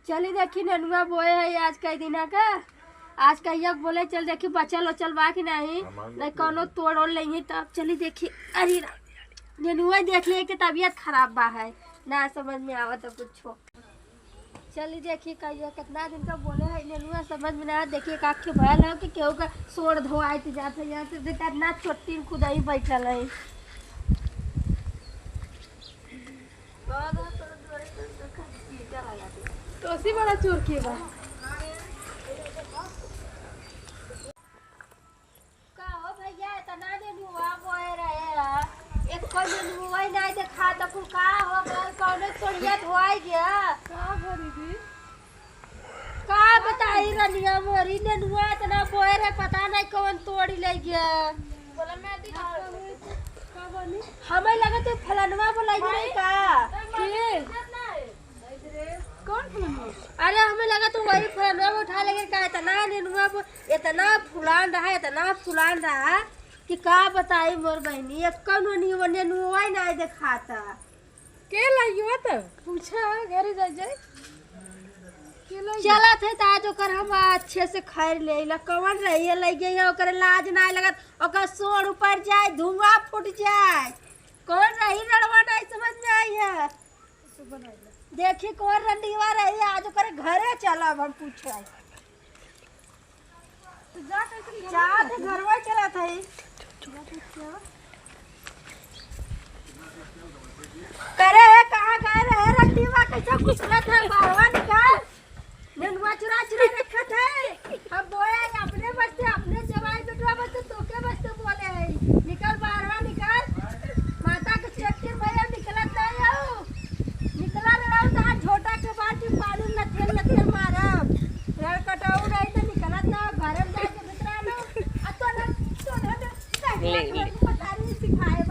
चली देखी ननुआ बोए है आज कई दिना का। आज कहिया बोले चल देखी बचल उचल बा कि नहीं कोनो तोड़ ओड़ लेंगे तब चली देखी। अरे ननुआ देख लिए कि तबीयत खराब बा है ना समझ में आवत कुछ। चली देखी कहिया कितना दिन का बोले है ननुआ समझ में ना देखिए का के भयल है कि केहू का सोड़ धोआई जाते यहाँ से कितना छोटी खुदाई बैठल है। तो उसी बड़ा चोर के बा का हो भैया इतना नेनुआ बोए रहे एक कोई नेनुआ नहीं देखा तो कुल का हो गए कौन तोड़िया धोआई गया का भरी दी का बताई रनिया मोरी नेनुआ इतना बोए रहे पता नहीं कौन तोड़ी ले गया। बोला मैं दी का बनी हमें लगा तो फलनवा बोलाई नहीं का के कौन फलनवा। अरे हमें लगा तो वही फलनवा उठा लेके का इतना नेनुआ इतना फुलान रहा कि का बताई मोर बहनी एक कौन नेनुआ ही नहीं दिखाता के लाइयो तो पूछा घर जाए चला थे ताज ओकर हम अच्छे से खैर ले ला कौन रही लग गई ओकर लाज नहीं लगत ओकर सोर ऊपर जाए धुआं फूट जाए कौन रही रड़वा नहीं समझ में आई है। देखी कौन रंडीवा रही आज ओकर घरे चलब हम पूछे जा घरवा चला था करे कहाँ गए रहे रंडीवा कैसा कुछ था बारवा निकाल नेनुआ चुरा रखा था हम बोए अपने बस्ते अपने जवाई बेटवा बस्ते तोके बस्ते बोले है निकल बाहरवा निकल माता के चक्कर भैया निकलत नहीं आओ निकला रहा था छोटा के बाटी पानी नथेल मारब रण कटाऊ नहीं तो निकलत ना घर में जाके भितरा लो तो ना पता नहीं सिखाए